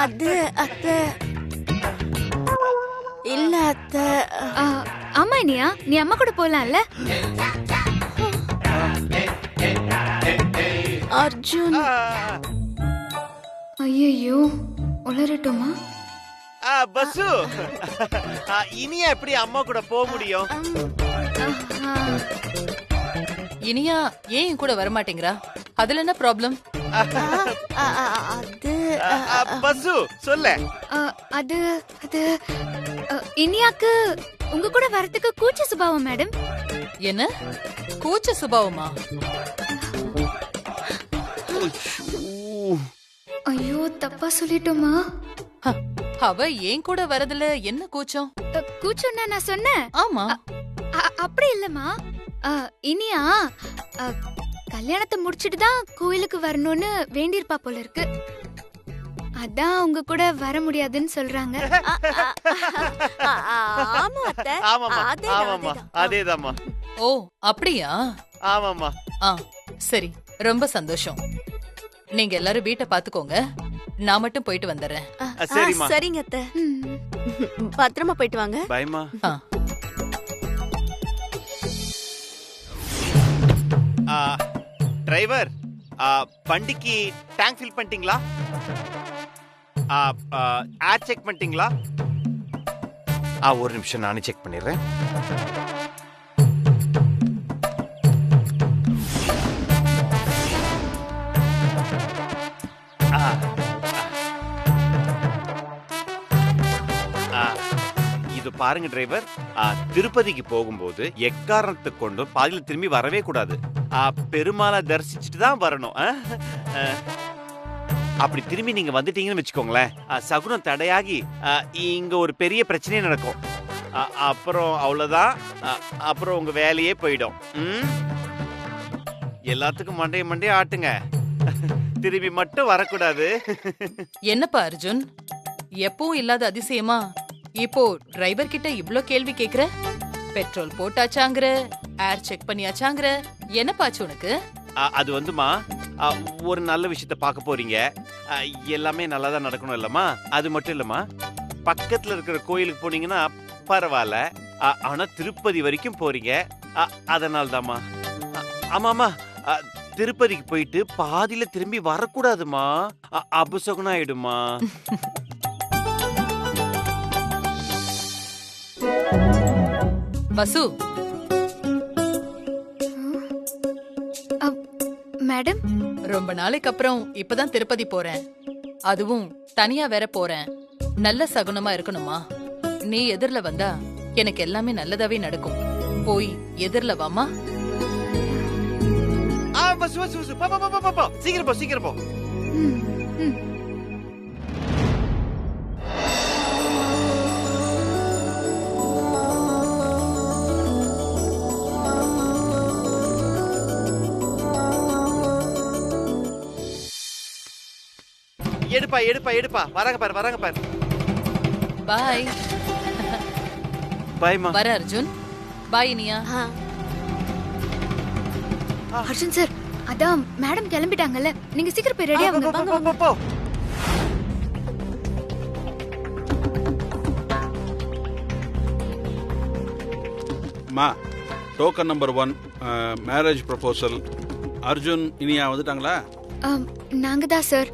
அது அத்தை இல்ல அத்தை. ஆமா இனியா, நீ அம்மா கூட போலாம்ல. அர்ஜுன் ஐயோ உளறட்டுமா? பசு இனியா எப்படி அம்மா கூட போக முடியும்? இனியா ஏன் கூட வர மாட்டேங்கிறா? அதுல என்ன ப்ராப்ளம்? அது பசு சொல்ல. அது அது இனியாக்கு உங்க கூட வரதுக்கு கூச்ச சுபாவம் மேடம். என்ன கூச்ச சுபாவமா? ஐயோ தப்பா சொல்லிட்டோமா? அவ ஏன் கூட வரதுல என்ன கூச்சம்? கூச்சம்னா நான் சொன்னேன். ஆமா அப்படி இல்லம்மா. இனியா கல்யாணத்தை முடிச்சிட்டு தான் கோயிலுக்கு வரணும்னு வேண்டியிருப்பா போல இருக்கு. அதான் உங்க கூட வர முடியாதுன்னு சொல்றாங்க. ஆமா அத்தை. ஆமாமா அதேதாம்மா. ஓ அப்படியா? ஆமாமா. சரி ரொம்ப சந்தோஷம். நீங்க எல்லாரும் வீட்டை பாத்துக்கோங்க, நான் மட்டும் போயிட்டு வந்துடுறேன். சரிம்மா. சரிங்க அத்தை. பத்திரமா போயிட்டு வாங்க. பயமா. டிரைவர் வண்டிக்கு டேங்க் ஃபில் பண்ணிட்டீங்களா? ஏர் செக் பண்ணிட்டீங்களா? ஒரு நிமிஷம் நானே செக் பண்ணிடுறேன். இது பாருங்க டிரைவர், திருப்பதிக்கு போகும்போது எக்காரணத்தை கொண்டு பாதியில திரும்பி வரவே கூடாது. பெருமாளை தரிசிச்சுட்டு தான் வரணும். அப்படி திரும்பி நீங்க வந்துட்டீங்கன்னு வச்சுக்கோங்களேன், சகுனம் தடையாகி இங்க ஒரு பெரிய பிரச்சனையே நடக்கும். அப்புறம் அவ்வளவுதான், அப்புறம் உங்க வேலையே போயிடும். எல்லாத்துக்கும் மண்டைய ஆட்டுங்க, திரும்பி மட்டும் வரக்கூடாது. என்னப்பா அர்ஜுன், எப்பவும் இல்லாத அதிசயமா இப்போ டிரைவர் கிட்ட இவ்ளோ கேள்வி கேக்குற? பெட்ரோல் போட்டாச்சாங்கற, ஏர் செக் பண்ணியாச்சாங்கற, என்னப்பாச்சு உனக்கு? அது வந்துமா, ஒரு நல்ல விஷயத்த பார்க்க போறீங்க, எல்லாமே நல்லா தான் நடக்கணும் இல்லம்மா. அது மட்டும் இல்லம்மா, பக்கத்துல இருக்கிற கோயிலுக்கு போனீங்கன்னா பரவாயில்ல, ஆனா திருப்பதி வரைக்கும் போறீங்க, அதனால தாம்மா. ஆமாமா, திருப்பதிக்கு போயிட்டு பாதியில திரும்பி வரக்கூடாதுமா, அபசகுனம் ஆயிடுமா. பசு மேடம், ரொம்ப நாளைக்கு அப்புறம் இப்பதான் திருப்பதி போறேன், அதுவும் தனியா வேற போறேன். நல்ல சகுனமா இருக்கணுமா? நீ எதிர்ல வந்தா எனக்கு எல்லாமே நல்லதாவே நடக்கும். போய் எதிர்ல வாமா. சீக்கிரம் போ, சீக்கிரம் போ. எடுப்பா எடுப்பா எடுப்பா, வராங்க பாரு, வராங்க பாரு. பாய். பாய்மா. வர அர்ஜுன். பாய் இனியா. அர்ஜுன் சார், அதான் மேடம் கிளம்பிட்டாங்கல்ல, நீங்க சீக்கிரம் போய் ரெடி ஆகுங்க. வாங்க போ. மா, token number 1 marriage proposal. Arjun Iniya வந்துட்டாங்களா? நாங்க தான் சார்.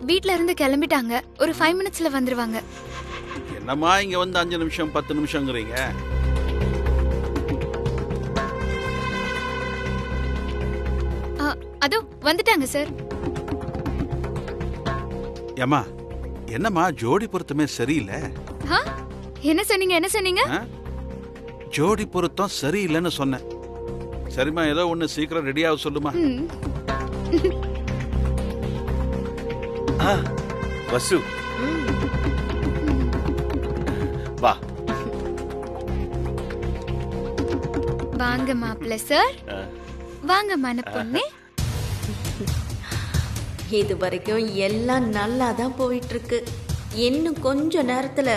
வீட்ல இருந்து கிளம்பிட்டாங்க, ஒரு 5 மினிட்ஸ்ல வந்துருவாங்க. என்னம்மா இங்க வந்து 5 நிமிஷம் 10 நிமிஷம்ங்கறீங்க? அதோ வந்துட்டாங்க சார். ஏம்மா, என்னம்மா ஜோடி பொருத்தமே சரியில்லை? என்ன சொன்னீங்க, என்ன சொன்னீங்க? ஜோடி பொருத்தம் சரியில்லைன்னு சொன்னேன். சரிம்மா, ஏதோ ஒண்ணு சீக்கிரம் ரெடி ஆக சொல்லுமா. வசு வா. வாங்க மாப்பிள்ள சார், வாங்க மன பொண்ணே. இது வரைக்கும் எல்லாம் நல்லா தான் போயிட்டு இருக்கு. இன்னும் கொஞ்ச நேரத்துல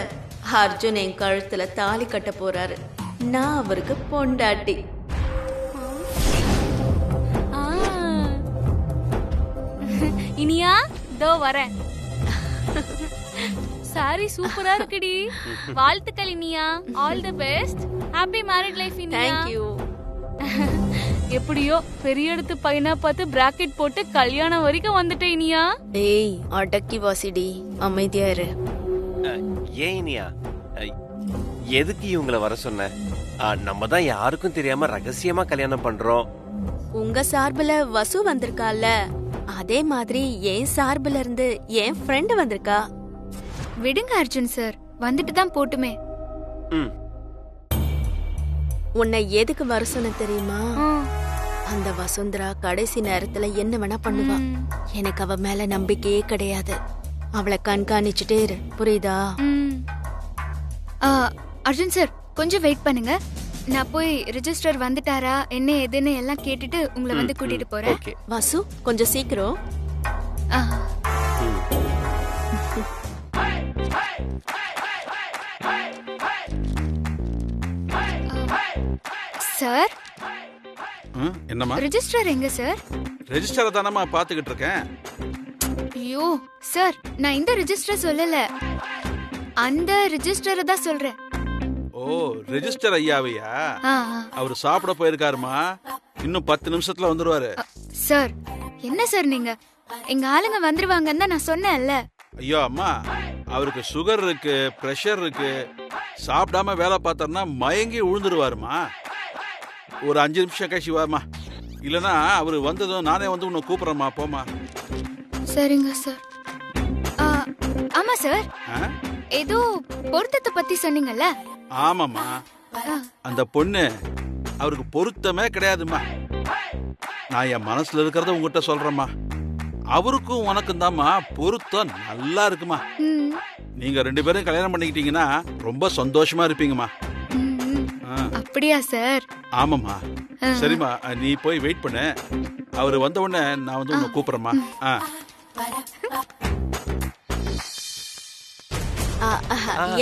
அர்ஜுன் என் கழுத்துல தாலி கட்ட போறாரு. நான் அவருக்கு பொண்டாட்டி. இனியா தோ வரேன். சாரி சூப்பரா இருக்குடி. வாழ்த்துக்கள் Iniya. All the best. Happy married life Iniya. Thank you. எப்படியோ பெரிய இடத்து பையனா பார்த்து பிராக்கெட் போட்டு கல்யாணம் வரைக்கும் வந்துட்டேன் இனியா. ஏய் அடக்கி வாசிடி, அமைதியா இரு. ஏன் இனியா, எதுக்கு இவங்கள வர சொன்ன? நம்ம தான் யாருக்கும் தெரியாம ரகசியமா கல்யாணம் பண்றோம். உங்க சார்புல வசு வந்திருக்கால, அதே மாதிரி என் சார்புல இருந்து என் ஃப்ரெண்ட் வந்திருக்கா. விடுங்க அர்ஜுன் சார், வந்துட்டு தான் போட்டுமே. ம். உன்னை எதுக்கு வர சொன்ன தெரியுமா? அந்த வசுந்தரா கடைசி நேரத்துல என்ன வேணா பண்ணுவா. எனக்கு அவ மேல நம்பிக்கையே கிடையாது. அவளை கண்காணிச்சுட்டே இரு, புரியுதா? அர்ஜுன் சார் கொஞ்சம் வெயிட் பண்ணுங்க. நான் போய் ரெஜிஸ்டர் வந்துட்டாரா என்ன ஏதுன்னு எல்லாம் கேட்டுட்டு உங்களை வந்து கூட்டிட்டு போறேன். ஓகே. வசு கொஞ்சம் சீக்கிரம். ஆ. சார் என்னம்மா? ரெஜிஸ்டர் எங்க சார்? ரெஜிஸ்டரை தானம்மா பாத்துக்கிட்டு இருக்கேன். ஐயோ சார், நான் இந்த ரெஜிஸ்டர் சொல்லல, அந்த ரெஜிஸ்டரை தான் சொல்றேன். ஓ, ரெஜிஸ்டர் ஐயாவையா? அவரு சாப்பிட போயிருக்காருமா. இன்னும் 10 நிமிஷத்துல வந்துருவாரு. சார் என்ன சார் நீங்க, எங்க ஆளுங்க வந்துருவாங்கன்னு தான் நான் சொன்னேன்ல. ஐயோ அம்மா, அவருக்கு சுகர் இருக்கு, பிரஷர் இருக்கு. சாப்பிடாம வேலை பார்த்தாருன்னா மயங்கி விழுந்துருவாருமா. ஒரு 5 நிமிஷம் கழிச்சு வாமா, இல்லனா அவரு வந்ததும் நானே வந்து உன்னை கூப்பிடுறேம்மா. போமா. சரிங்க சார். ஆமா சார், ஏதோ பொருத்தத்தை பத்தி சொன்னீங்கல்ல? ஆமாம்மா, அந்த பொண்ணு அவருக்கு பொருத்தமே கிடையாதுமா. நான் என் மனசுல இருக்கிறத உங்ககிட்ட சொல்றேம்மா. அவருக்கும் உனக்கும் தாம்மா பொருத்தம் நல்லா இருக்குமா. நீங்க 2 பேரும் கல்யாணம் பண்ணிக்கிட்டீங்கன்னா ரொம்ப சந்தோஷமா இருப்பீங்கம்மா. அப்படியா சார்? ஆமாம்மா. சரிம்மா, நீ போய் வெயிட் பண்ணு. அவரு வந்த உடனே நான் வந்து உன்னை கூப்பிடுறேம்மா.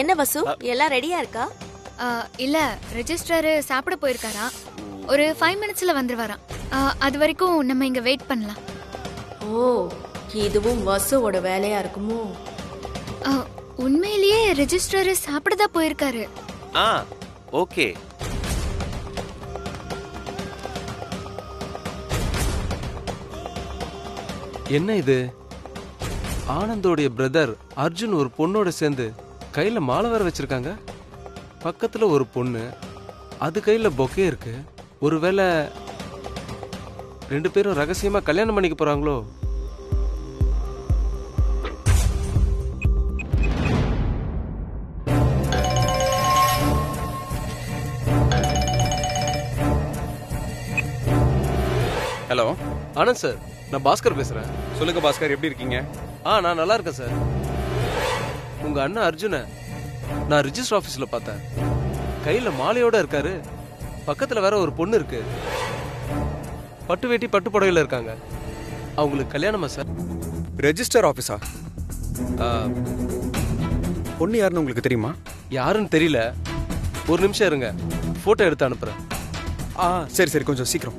என்ன வசு, எல்லாம் ரெடியா இருக்கா? இல்ல, ரெஜிஸ்டர் சாப்பிட போயிருக்காரா. ஒரு 5 மினிட்ஸ்ல வந்துருவாராம். அது வரைக்கும் நம்ம இங்க வெயிட் பண்ணலாம். ஓ, இதுவும் வசுவோட வேலையா இருக்குமோ? உண்மையிலேயே ரெஜிஸ்டர் சாப்பிடதான் போயிருக்காரு. ஓகே. என்ன இது? ஆனந்தோடைய பிரதர் அர்ஜுன் ஒரு பொண்ணோட சேர்ந்து கையில மாலை வேற வச்சிருக்காங்க. பக்கத்துல ஒரு பொண்ணு, அது கையில பொக்கே இருக்கு. ஒருவேளை 2 பேரும் ரகசியமா கல்யாணம் பண்ணிக்க போறாங்களோ? ஹலோ ஆனந்த் சார், நான் பாஸ்கர் பேசுறேன். சொல்லுங்க பாஸ்கர், எப்படி இருக்கீங்க? நான் நல்லா இருக்கேன் சார். உங்க அண்ணன் அர்ஜுனை நான் ரிஜிஸ்டர் ஆபீஸ்ல பார்த்தேன். கையில மாலையோட இருக்காரு. பக்கத்துல வேற ஒரு பொண்ணு இருக்கு. பட்டு வேட்டி பட்டு புடவையில இருக்காங்க. அவங்களுக்கு கல்யாணமா சார்? ரெஜிஸ்டர் ஆபீஸா? பொண்ணு யாருன்னு உங்களுக்கு தெரியுமா? யாருன்னு தெரியல. ஒரு நிமிஷம் இருங்க, போட்டோ எடுத்து அனுப்புறேன். சரி சரி, கொஞ்சம் சீக்கிரம்.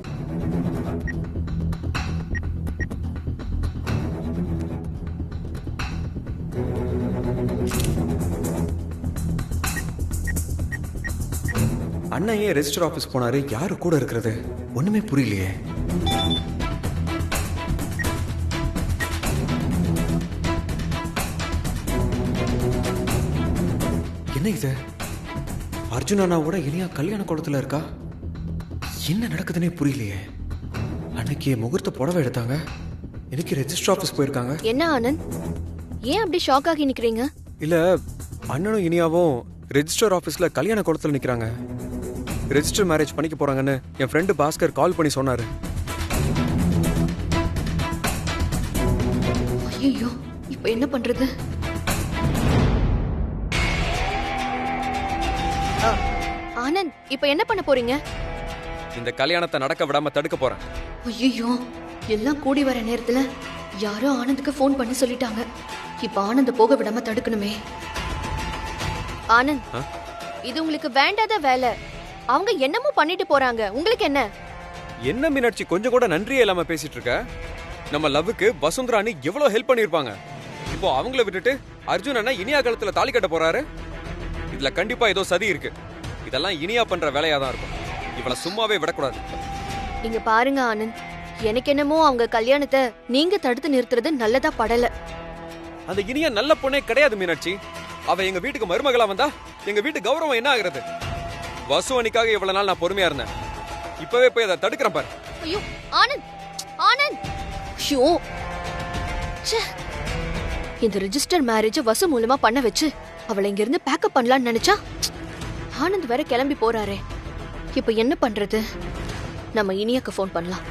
அண்ணன் ஏன் ரெஜிஸ்டர் ஆபீஸ் போனாரு? யாரு கூட இருக்கிறது? ஒண்ணுமே புரியலையே. என்ன இது? அர்ஜுன் அண்ணாவோட இனியா கல்யாண குளத்துல இருக்கா? என்ன நடக்குதுன்னே புரியலையே. அன்னைக்கு முகூர்த்த புடவை எடுத்தாங்க, இன்னைக்கு ரெஜிஸ்டர் ஆபீஸ் போயிருக்காங்க. என்ன ஆனந்த், ஏன் அப்படி ஷாக் ஆகி நிக்கிறீங்க? இல்ல, அண்ணனும் இனியாவும் ரெஜிஸ்டர் ஆபீஸ்ல கல்யாண குளத்துல நிக்கிறாங்க. ரெஜிஸ்டர் மேரேஜ் பண்ணிக்க போறாங்கன்னு என் ஃப்ரெண்டு பாஸ்கர் கால் பண்ணி சொன்னாரு. ஐயோ, இப்போ என்ன பண்றது? ஆனந்த், இப்போ என்ன பண்ண போறீங்க? இந்த கல்யாணத்தை நடக்க விடாம தடுக்க போறேன். ஐயோ, எல்லாம் கூடி வர நேரத்துல யாரோ ஆனந்துக்கு ஃபோன் பண்ணி சொல்லிட்டாங்க. இப்ப ஆனந்த போக விடாம தடுக்கணுமே. ஆனந்த், இது உங்களுக்கு வேண்டாத வேலை. அவங்க என்னமோ பண்ணிட்டு போறாங்க, உங்களுக்கு என்ன? என்ன மீனாட்சி, கொஞ்சம் கூட நன்றியே இல்லாம பேசிட்டு இருக்க? நம்ம லவ்வுக்கு வசுந்தரா அண்ணி எவ்வளவு ஹெல்ப் பண்ணிருப்பாங்க. இப்போ அவங்கள விட்டுட்டு அர்ஜுன் அண்ணா இனியா கழுத்துல தாலி கட்ட போறாரு. இதுல கண்டிப்பா ஏதோ சதி இருக்கு. இதெல்லாம் இனியா பண்ற வேலையா தான் இருக்கும். இவள சும்மாவே விடக்கூடாது. இங்க பாருங்க ஆனந்த், எனக்கு என்னமோ அவங்க கல்யாணத்தை நீங்க தடுத்து நிறுத்துறது நல்லதா படல. அந்த இனியா நல்ல பொண்ணே கிடையாது மீனாட்சி. அவ எங்க வீட்டுக்கு மருமகளா வந்தா எங்க வீட்டு கௌரவம் என்ன ஆகுறது? வசு அன்னிக்காக இவ்வளவு நாள் நான் பொறுமையா இருந்தேன். இப்பவே போய் அதை தடுக்கிறேன் பாரு. ஐயோ ஆனந்த், ஆனந்த், ஐயோ, ச்சே. இந்த ரெஜிஸ்டர் மேரேஜ் வசு மூலமா பண்ண வச்சு அவளை இங்க இருந்து பேக்கப் பண்ணலாம்னு நினைச்சா ஆனந்த் வேற கிளம்பி போறாரே. இப்ப என்ன பண்றது? நம்ம இனியாக்கு ஃபோன் பண்ணலாம்.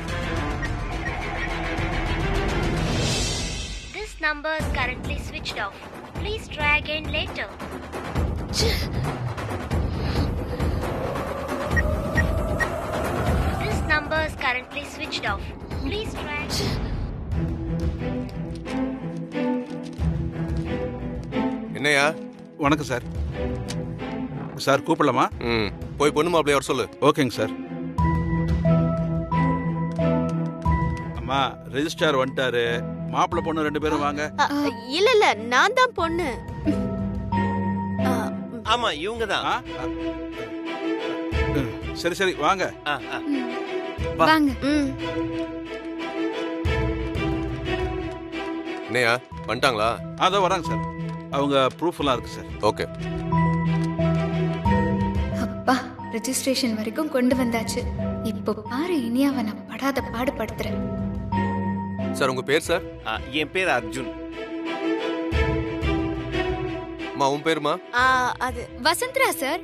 This number is currently switched off. Please try again later. This number is currently switched off. Please try. என்னையா? வணக்கம் சார். சார் கூப்பிடலாமா? போய் பொண்ணு மாப்பிள்ளைய வர சொல்லு. ஓகேங்க சார். அம்மா ரெஜிஸ்டார் வந்துட்டாரு. மாப்பிள்ளை பொண்ணு 2 பேரும் வாங்க. இல்ல இல்ல, நான் தான் பொண்ணு. ஆமா இவங்க தான். சரி சரி வாங்க. வாங்க. என்னையா வந்துட்டாங்களா? அதோ வராங்க சார். அவங்க ப்ரூஃப் எல்லாம் இருக்கு சார். ஓகே. அப்பா, ரெஜிஸ்ட்ரேஷன் வரைக்கும் கொண்டு வந்தாச்சு. இப்போ பாரு இனியாவை நான் படாத பாடுபடுத்துறேன். சார் உங்க பேர் சார்? என் பேர் அர்ஜுன். அம்மா உன் பேருமா? அது வசுந்தரா சார்.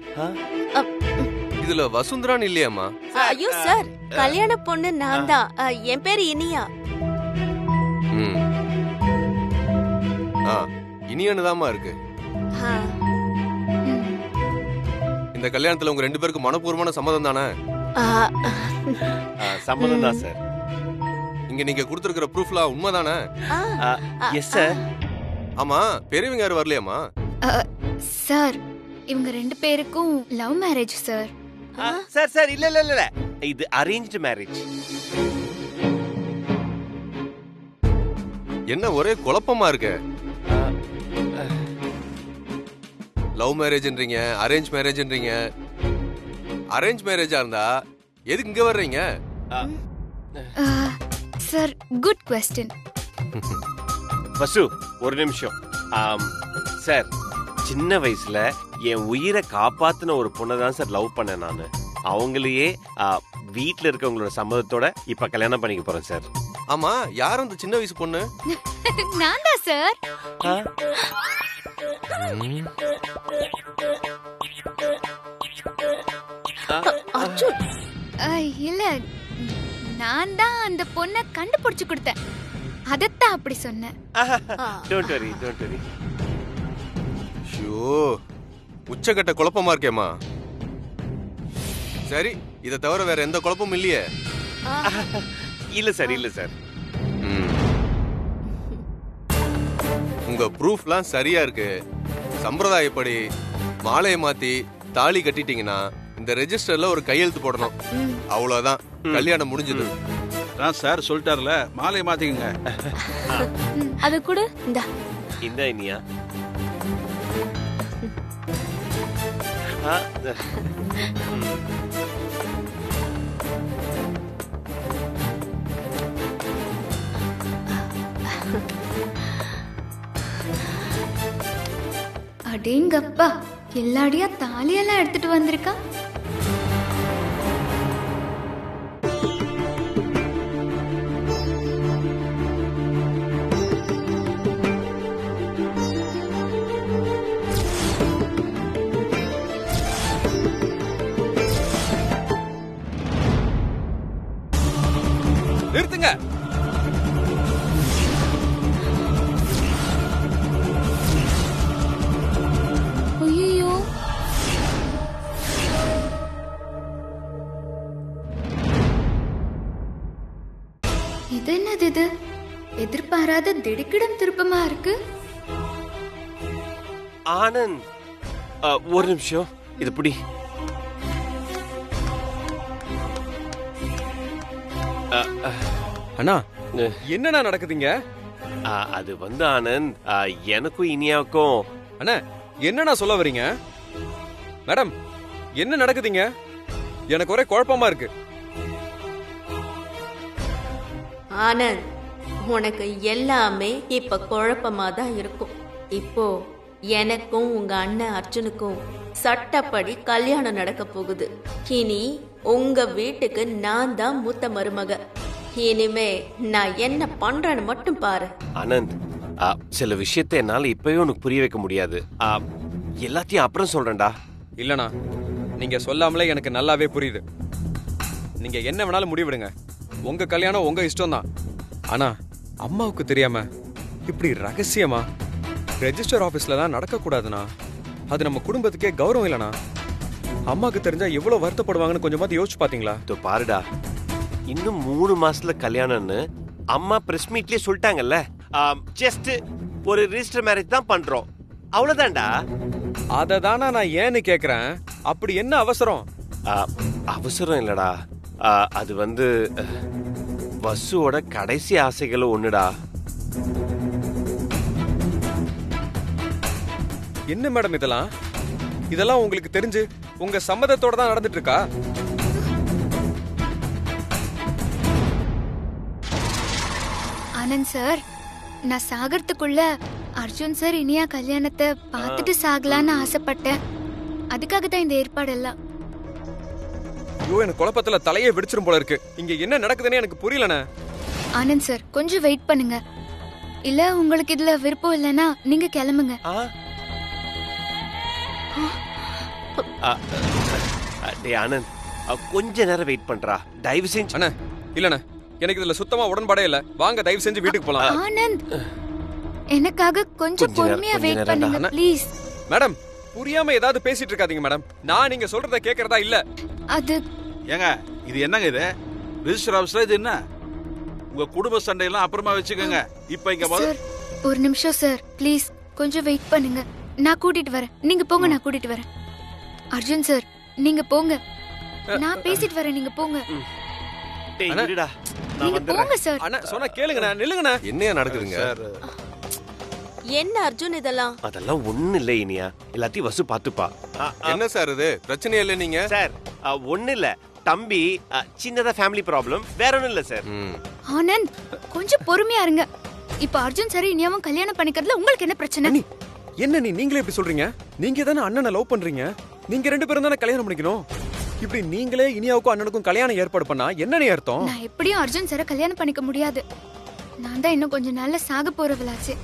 இதுல வசுந்தரான்னு இல்லையாம்மா? ஐயோ சார், கல்யாண பொண்ணு நான் தான். என் பேரு இனியா. இனியான்னு தான்மா இருக்கு. இந்த கல்யாணத்துல உங்க 2 பேருக்கு மனப்பூர்வமான சம்மதம் தானே? சம்மதம் தான் சார். இங்க நீங்க கொடுத்திருக்கிற ப்ரூஃப்லாம் உண்மைதானே? Yes sir. ஆமா பெரியவங்க யாரும் வரலையாமா? சார் இவங்க 2 பேருக்கும் love marriage sir. Sir sir இல்ல இல்ல இல்ல, இது அரேஞ்ச்டு மேரேஜ். என்ன ஒரே குழப்பமா இருக்கு? லவ் மேரேஜ்ன்றீங்க, அரேஞ்ச் மேரேஜ்ன்றீங்க. அரேஞ்ச் மேரேஜா இருந்தா எதுக்கு இங்க வர்றீங்க? Sir good question. வசு ஒரு நிமிஷம். சார் சின்ன வயசுல என் உயிரை காப்பாத்தின ஒரு பொண்ணை தான் சார் லவ் பண்ணேன் நானு. அவங்களையே வீட்டுல இருக்கவங்களோட சம்மதத்தோட இப்ப கல்யாணம் பண்ணிக்க போறேன் சார். ஆமா யார் அந்த சின்ன வயசு பொண்ணு? நான் தான் சார். இல்ல, நான் தான் அந்த பொண்ணை கண்டுபிடிச்சு கொடுத்தேன். அதத்தான் அப்படி சொன்னேன். Don't worry, don't worry. Show உச்சக்கட்ட குழப்பமா இருக்கேம்மா. சரி இதை தவிர வேற எந்த குழப்பமும் இல்லையே? இல்ல சார், இல்ல சார். உங்க ப்ரூஃப்லாம் சரியா இருக்கு. சம்பிரதாயப்படி மாலையை மாத்தி தாலி கட்டிட்டீங்கன்னா இந்த ரெஜிஸ்டர்ல ஒரு கையெழுத்து போடணும். அவ்வளவுதான், கல்யாணம் முடிஞ்சது. நான் சார் சொல்லிட்டார்ல, மாலையை மாத்திக்கங்க. அது கூட இந்த இனியா. அடேங்கப்பா, எல்லாடியா தாலியெல்லாம் எடுத்துட்டு வந்திருக்கா. நிறுத்துங்க. ஐயோ, இது என்னது? இது எதிர்பாராத திடுக்கிடும் திருப்பமா இருக்கு. ஆனந்த் ஒரு நிமிஷம், இது புடி. அண்ணா என்னண்ணா நடக்குதுங்க? அது வந்து ஆனந்த், எனக்கும் இனியாவுக்கும். அண்ணா என்னண்ணா சொல்ல வரீங்க? மேடம் என்ன நடக்குதுங்க? எனக்கு ஒரே குழப்பமா இருக்கு. ஆனந்த், உனக்கு எல்லாமே இப்ப குழப்பமா தான் இருக்கும். இப்போ எனக்கும் உங்க அண்ணன் அர்ஜுனுக்கும் சட்டப்படி கல்யாணம் நடக்க போகுது. இனி உங்க வீட்டுக்கு நான் தான் மூத்த மருமக. இனிமே நான் என்ன பண்றேன்னு மட்டும் பாரு. ஆனந்த், சில விஷயத்தை என்னால இப்பவே உனக்கு புரிய வைக்க முடியாது. எல்லாத்தையும் அப்புறம் சொல்றேன்டா. இல்லண்ணா, நீங்க சொல்லாமலே எனக்கு நல்லாவே புரியுது. நீங்க என்ன வேணாலும் முடிவிடுங்க. உங்க கல்யாணம் உங்க இஷ்டம் தான். ஆனா அம்மாவுக்கு தெரியாம இப்படி ரகசியமா ரெஜிஸ்டர் ஆபீஸ்ல தான் நடக்க கூடாதுண்ணா. அது நம்ம குடும்பத்துக்கே கௌரவம் இல்லைண்ணா. அம்மாக்கு தெரிஞ்சா எவ்வளவு வருத்தப்படுவாங்கன்னு கொஞ்சமாவது யோசிச்சு பாத்தீங்களா? பாருடா, இன்னும் 3 மாசத்துல கல்யாணம்னு அம்மா பிரஸ் மீட்லயே சொல்லிட்டாங்கல்ல. ஜஸ்ட் ஒரு ரிஜிஸ்டர் மேரேஜ் தான் பண்றோம், அவ்வளவுதான்டா. அத தானா நான் ஏன்னு கேக்குறேன். அப்படி என்ன அவசரம்? அவசரம் இல்லடா, அது வந்து வசுவோட கடைசி ஆசைகளும் ஒண்ணுடா. என்ன மேடம் இதெல்லாம் உங்களுக்கு தெரிஞ்சு உங்க சம்மதத்தோட தான் நடந்துட்டு இருக்கா? ஆனந்த் சார், நான் சாகறதுக்குள்ள அர்ஜுன் சார் இனியா கல்யாணத்தை பார்த்துட்டு சாகலான்னு ஆசைப்பட்டேன். அதுக்காக தான் இந்த ஏற்பாடெல்லாம். ஐயோ, எனக்கு குழப்பத்துல தலையே வெடிச்சிரும் போல இருக்கு. இங்க என்ன நடக்குதுன்னு எனக்கு புரியலண்ணே. ஆனந்த் சார், கொஞ்சம் வெயிட் பண்ணுங்க. இல்ல உங்களுக்கு இதுல விருப்பம் இல்லைன்னா நீங்க கிளம்புங்க. ஆனந்த், கொஞ்ச நேரம் வெயிட் பண்றா, தயவு செஞ்சு. அண்ணா இல்லண்ணே, எனக்கு இதுல சுத்தமா உடன்பாடே இல்ல. வாங்க தயவு செஞ்சு வீட்டுக்கு போலாம். ஆனந்த், எனக்காக கொஞ்சம் பொறுமையா வெயிட் பண்ணுங்க ப்ளீஸ். மேடம், புரியாம ஏதாவது பேசிட்டு இருக்காதீங்க மேடம். நான் நீங்க சொல்றத கேக்குறதா இல்ல. அது ஏங்க, இது என்னங்க இது? ரிஜிஸ்டர் ஆபீஸ்ல இது என்ன? உங்க குடும்ப சண்டையெல்லாம் அப்புறமா வச்சுக்கோங்க. இப்போ இங்க சார், ஒரு நிமிஷம் சார், ப்ளீஸ் கொஞ்சம் வெயிட் பண்ணுங்க. நான் கூட்டிட்டு வரேன். நீங்க போங்க, நான் கூட்டிட்டு வரேன். அர்ஜுன் சார், நீங்க போங்க. நான் பேசிட்டு வரேன், நீங்க போங்க. நீங்க போங்க சார். அண்ணா சொன்னா கேளுங்கண்ணா, நில்லுங்கண்ணா. என்னையா நடக்குதுங்க? என்ன அர்ஜுன் இதெல்லாம்? அதெல்லாம் ஒண்ணு இல்ல இனியா, எல்லாத்தையும் வசு பாத்துப்பா. என்ன சார் இது? பிரச்சனை இல்ல நீங்க? சார், ஒண்ணு இல்ல தம்பி, சின்னதா ஃபேமிலி ப்ராப்ளம், வேற ஒண்ணும் இல்ல சார். ஆனந்த், கொஞ்சம் பொறுமையா இருங்க. இப்ப அர்ஜுன் சார் இனியாவும் கல்யாணம் பண்ணிக்கிறதுல உங்களுக்கு என்ன பிரச்சனை? என்ன நீங்களே இப்படி சொல்றீங்க? நீங்க தானே அண்ணனை லவ் பண்றீங்க. நீங்க 2 பேரும் தானே கல்யாணம் பண்ணிக்கணும். இப்படி நீங்களே இனியாவுக்கும் அண்ணனுக்கும் கல்யாணம் ஏற்பாடு பண்ணா என்னன்னு அர்த்தம்? நான் எப்படியும் அர்ஜுன் சாரை கல்யாணம் பண்ணிக்க முடியாது. நான் தான் இன்னும் கொஞ்ச நாள்ல சாக போறவளாச்சு.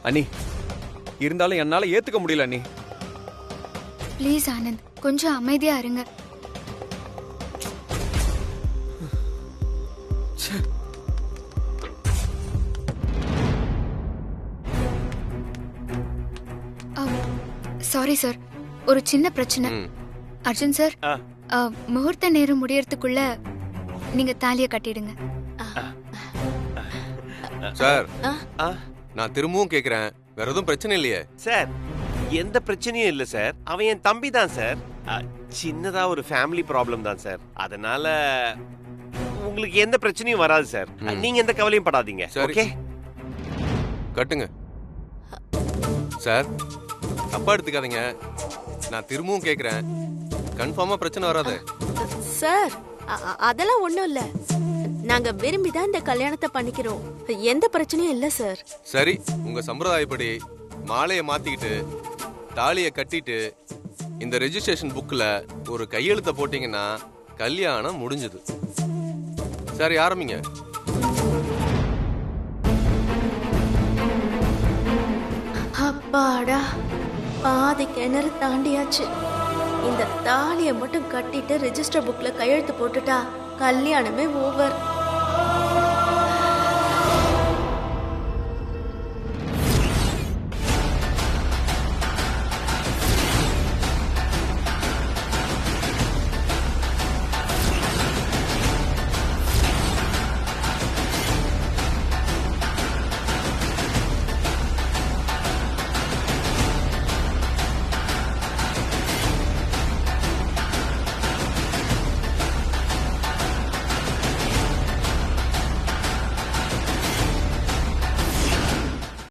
அண்ணி, இருந்தாலும் என்னால ஏத்துக்க முடியல அண்ணி. ப்ளீஸ் ஆனந்த், கொஞ்சம் அமைதியா இருங்க. சாரி சார், ஒரு சின்ன பிரச்சனை. அர்ஜுன் சார், முகூர்த்த நேரம் முடியறதுக்குள்ள நீங்க தாலியை கட்டிடுங்க. சார், நான் திரும்பவும் கேக்குறேன், வேற எதுவும் பிரச்சனை இல்லையே? சார், எந்த பிரச்சனையும் இல்ல சார். அவன் என் தம்பி தான் சார். சின்னதா ஒரு ஃபேமிலி ப்ராப்ளம் தான் சார். அதனால உங்களுக்கு எந்த பிரச்சனையும் வராது சார். நீங்க எந்த கவலையும் படாதீங்க. ஓகே, கட்டுங்க. சார், தப்பா எடுத்துக்காதீங்க. நான் திரும்பவும் கேக்குறேன், கன்ஃபார்மா பிரச்சனை வராது? சார், அதெல்லாம் ஒண்ணும் இல்ல. நாங்க விரும்பிதான் இந்த கல்யாணத்தை பண்ணிக்கிறோம். எந்த பிரச்சனையும் இல்ல சார். சரி, உங்க சம்பிரதாயப்படி மாலையை மாத்திக்கிட்டு தாலியை கட்டிட்டு இந்த ரெஜிஸ்ட்ரேஷன் புக்ல ஒரு கையெழுத்த போட்டீங்கன்னா கல்யாணம் முடிஞ்சது. சரி, ஆரம்பிங்க. அப்பாடா, பாதி கிணறு தாண்டியாச்சு. இந்த தாலியை மட்டும் கட்டிட்டு ரெஜிஸ்டர் புக்ல கையெழுத்து போட்டுட்டா கல்யாணமே ஓவர்.